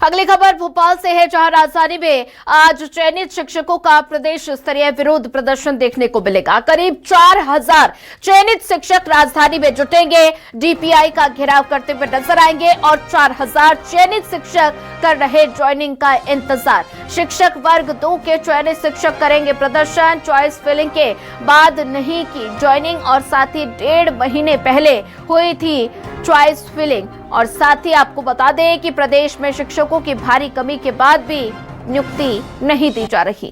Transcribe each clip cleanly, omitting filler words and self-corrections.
अगली खबर भोपाल से है, जहां राजधानी में आज चयनित शिक्षकों का प्रदेश स्तरीय विरोध प्रदर्शन देखने को मिलेगा। करीब 4000 चयनित शिक्षक राजधानी में जुटेंगे, डीपीआई का घेराव करते हुए नजर आएंगे और 4000 चयनित शिक्षक कर रहे ज्वाइनिंग का इंतजार। शिक्षक वर्ग 2 के चयनित शिक्षक करेंगे प्रदर्शन। चॉइस फिलिंग के बाद नहीं की ज्वाइनिंग और साथ ही 1.5 महीने पहले हुई थी चॉइस फिलिंग। और साथ ही आपको बता दें कि प्रदेश में शिक्षकों की भारी कमी के बाद भी नियुक्ति नहीं दी जा रही।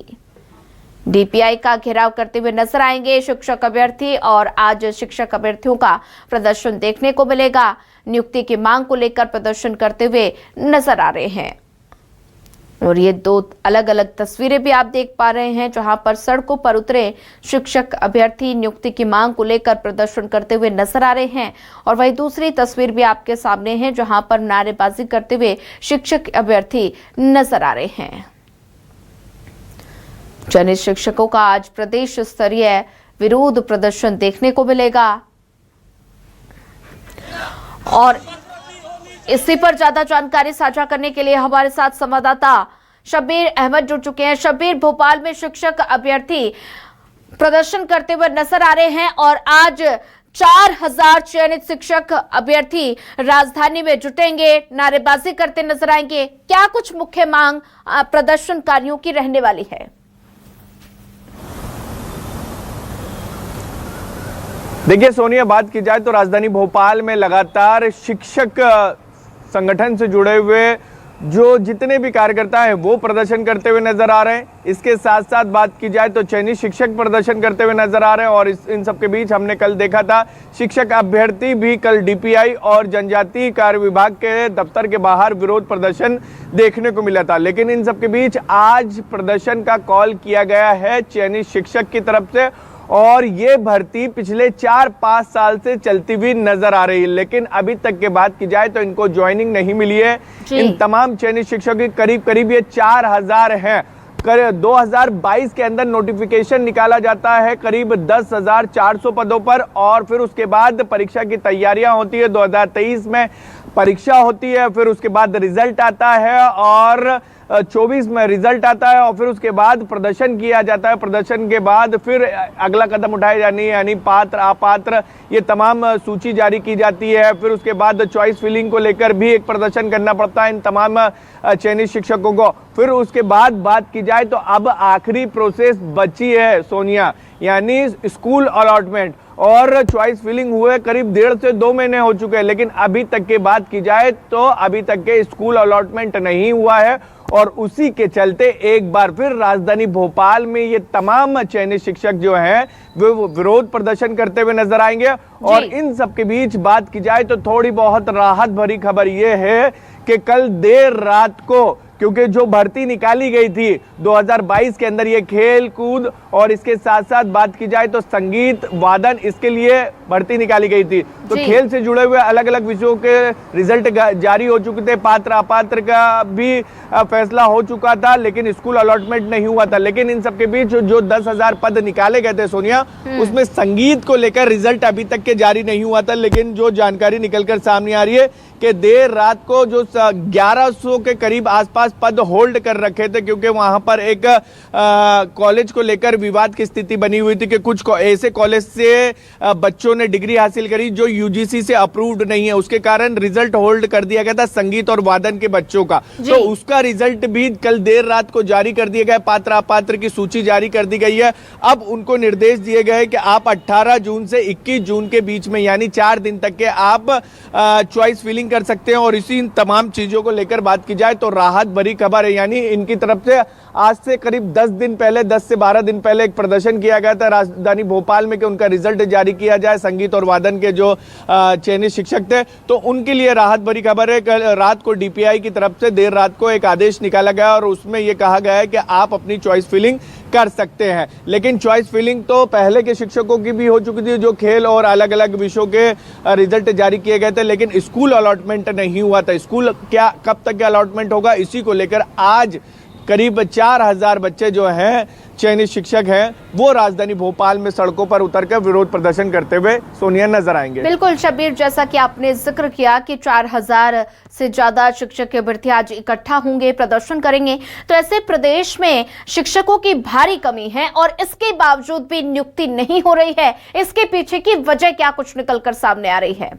डीपीआई का घेराव करते हुए नजर आएंगे शिक्षक अभ्यर्थी और आज शिक्षक अभ्यर्थियों का प्रदर्शन देखने को मिलेगा। नियुक्ति की मांग को लेकर प्रदर्शन करते हुए नजर आ रहे हैं। और ये 2 अलग अलग तस्वीरें भी आप देख पा रहे हैं, जहां पर सड़कों पर उतरे शिक्षक अभ्यर्थी नियुक्ति की मांग को लेकर प्रदर्शन करते हुए नजर आ रहे हैं। और वही दूसरी तस्वीर भी आपके सामने है, जहां पर नारेबाजी करते हुए शिक्षक अभ्यर्थी नजर आ रहे हैं। चयनित शिक्षकों का आज प्रदेश स्तरीय विरोध प्रदर्शन देखने को मिलेगा और इसी पर ज्यादा जानकारी साझा करने के लिए हमारे साथ संवाददाता शब्बीर अहमद जुड़ चुके हैं। शब्बीर, भोपाल में शिक्षक अभ्यर्थी प्रदर्शन करते हुए नजर आ रहे हैं और आज 4000 चयनित शिक्षक अभ्यर्थी राजधानी में जुटेंगे, नारेबाजी करते नजर आएंगे। क्या कुछ मुख्य मांग प्रदर्शनकारियों की रहने वाली है? देखिए सोनिया, बात की जाए तो राजधानी भोपाल में लगातार शिक्षक संगठन से जुड़े हुए जो जितने भी कार्यकर्ता हैं वो प्रदर्शन करते हुए नजर आ रहे हैं। इसके साथ साथ बात की जाए तो चयनित शिक्षक प्रदर्शन करते हुए नजर आ रहे हैं और इन सब के बीच हमने कल देखा था शिक्षक अभ्यर्थी भी कल डीपीआई और जनजातीय कार्य विभाग के दफ्तर के बाहर विरोध प्रदर्शन देखने को मिला था। लेकिन इन सब के बीच आज प्रदर्शन का कॉल किया गया है चयनित शिक्षक की तरफ से और ये भर्ती पिछले 4-5 साल से चलती हुई नजर आ रही है। लेकिन अभी तक के बात की जाए तो इनको ज्वाइनिंग नहीं मिली है। इन तमाम चयनित शिक्षकों की करीब ये 4000 हैं। 2022 के अंदर नोटिफिकेशन निकाला जाता है करीब 10,400 पदों पर और फिर उसके बाद परीक्षा की तैयारियां होती है। 2023 में परीक्षा होती है, फिर उसके बाद रिजल्ट आता है और 24 में रिजल्ट आता है और फिर उसके बाद प्रदर्शन किया जाता है। प्रदर्शन के बाद फिर अगला कदम उठाए जानी यानी पात्र अपात्र ये तमाम सूची जारी की जाती है। फिर उसके बाद चॉइस फिलिंग को लेकर भी एक प्रदर्शन करना पड़ता है इन तमाम चयनित शिक्षकों को। फिर उसके बाद बात की जाए तो अब आखिरी प्रोसेस बची है सोनिया, यानी स्कूल अलॉटमेंट और चॉइस फिलिंग हुए करीब 1.5 से 2 महीने हो चुके हैं। लेकिन अभी तक की बात की जाए तो अभी तक के स्कूल अलॉटमेंट नहीं हुआ है और उसी के चलते एक बार फिर राजधानी भोपाल में ये तमाम चयनित शिक्षक जो हैं वो विरोध प्रदर्शन करते हुए नजर आएंगे। और इन सब के बीच बात की जाए तो थोड़ी बहुत राहत भरी खबर ये है कि कल देर रात को, क्योंकि जो भर्ती निकाली गई थी 2022 के अंदर ये खेल कूद और इसके साथ साथ बात की जाए तो संगीत वादन, इसके लिए भर्ती निकाली गई थी। तो खेल से जुड़े हुए अलग अलग विषयों के रिजल्ट जारी हो चुके थे, पात्र अपात्र का भी फैसला हो चुका था, लेकिन स्कूल अलॉटमेंट नहीं हुआ था। लेकिन इन सबके बीच जो 10,000 पद निकाले गए थे सोनिया, उसमें संगीत को लेकर रिजल्ट अभी तक के जारी नहीं हुआ था। लेकिन जो जानकारी निकलकर सामने आ रही है कि देर रात को जो 1100 के करीब आसपास पद होल्ड कर रखे थे, क्योंकि वहां पर एक कॉलेज को लेकर विवाद की स्थिति बनी हुई थी कि कुछ ऐसे कॉलेज से बच्चों ने डिग्री हासिल करी जो यूजीसी से अप्रूव्ड नहीं है, उसके कारण रिजल्ट होल्ड कर दिया गया था संगीत और वादन के बच्चों का। तो उसका रिजल्ट भी कल देर रात को जारी कर दिया गया, पात्र अपात्र की सूची जारी कर दी गई है। अब उनको निर्देश दिए गए कि आप 18 जून से 21 जून के बीच में यानी 4 दिन तक के आप चॉइस फिलिंग कर सकते हैं। और इसी तमाम चीजों को लेकर बात की जाए तो राहत भरी खबर है, यानी इनकी तरफ से आज से करीब 10 दिन पहले, 10 से 12 दिन पहले एक प्रदर्शन किया गया था राजधानी भोपाल में कि उनका रिजल्ट जारी किया जाए, संगीत और वादन के जो चयनित शिक्षक थे। तो उनके लिए राहत भरी खबर है। कल रात को डीपीआई की तरफ से देर रात को एक आदेश निकाला गया और उसमें यह कहा गया है कि आप अपनी चॉइस फिलिंग कर सकते हैं। लेकिन चॉइस फिलिंग तो पहले के शिक्षकों की भी हो चुकी थी जो खेल और अलग अलग विषयों के रिजल्ट जारी किए गए थे, लेकिन स्कूल अलॉटमेंट नहीं हुआ था। स्कूल क्या कब तक अलॉटमेंट होगा, इसी को लेकर आज करीब 4000 बच्चे जो हैं चयनित शिक्षक हैं वो राजधानी भोपाल में सड़कों पर उतरकर विरोध प्रदर्शन करते हुए सोनिया नजर आएंगे। बिल्कुल शबीर, जैसा कि आपने जिक्र किया कि 4000 से ज्यादा शिक्षक के अभ्यर्थी आज इकट्ठा होंगे, प्रदर्शन करेंगे, तो ऐसे प्रदेश में शिक्षकों की भारी कमी है और इसके बावजूद भी नियुक्ति नहीं हो रही है। इसके पीछे की वजह क्या कुछ निकलकर सामने आ रही है?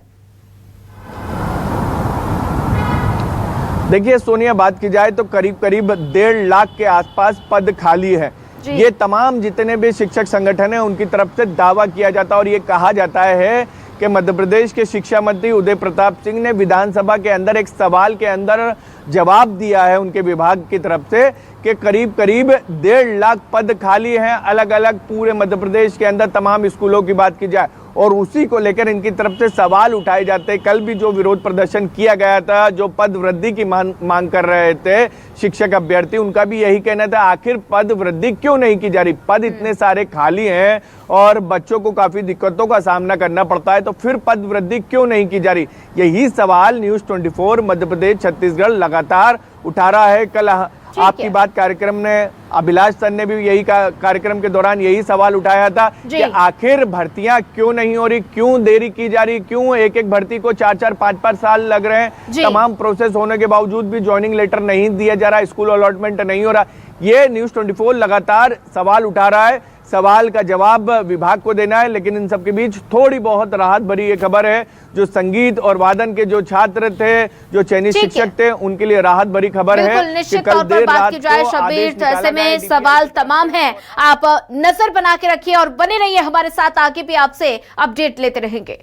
देखिए सोनिया, बात की जाए तो करीब 1.5 लाख के आसपास पद खाली है। ये तमाम जितने भी शिक्षक संगठन हैं उनकी तरफ से दावा किया जाता है और ये कहा जाता है कि मध्य प्रदेश के शिक्षा मंत्री उदय प्रताप सिंह ने विधानसभा के अंदर एक सवाल के अंदर जवाब दिया है उनके विभाग की तरफ से कि करीब 1.5 लाख पद खाली हैं अलग अलग पूरे मध्य प्रदेश के अंदर तमाम स्कूलों की बात की जाए, और उसी को लेकर इनकी तरफ से सवाल उठाए जाते हैं। कल भी जो विरोध प्रदर्शन किया गया था, जो पद वृद्धि की मांग कर रहे थे शिक्षक अभ्यर्थी, उनका भी यही कहना था आखिर पद वृद्धि क्यों नहीं की जा रही, पद इतने सारे खाली हैं और बच्चों को काफी दिक्कतों का सामना करना पड़ता है, तो फिर पद वृद्धि क्यों नहीं की जा रही। यही सवाल न्यूज़ 24 मध्य प्रदेश छत्तीसगढ़ लगातार उठा रहा है। कल आपकी बात कार्यक्रम ने अभिलाष सर ने भी यही कार्यक्रम के दौरान यही सवाल उठाया था कि आखिर भर्तियां क्यों नहीं हो रही, क्यों देरी की जा रही, क्यों एक भर्ती को 4-4, 5-5 साल लग रहे हैं, तमाम प्रोसेस होने के बावजूद भी ज्वाइनिंग लेटर नहीं दिया जा रहा, स्कूल अलॉटमेंट नहीं हो रहा। ये न्यूज़ 24 लगातार सवाल उठा रहा है, सवाल का जवाब विभाग को देना है, लेकिन इन सबके बीच थोड़ी बहुत राहत भरी ये खबर है, जो संगीत और वादन के जो छात्र थे, जो चयनित शिक्षक थे, उनके लिए राहत भरी खबर है। निश्चित तौर पर बात की जाए शबीर, तो ऐसे में सवाल तमाम हैं, आप नजर बना के रखिए और बने रहिए हमारे साथ, आगे भी आपसे अपडेट लेते रहेंगे।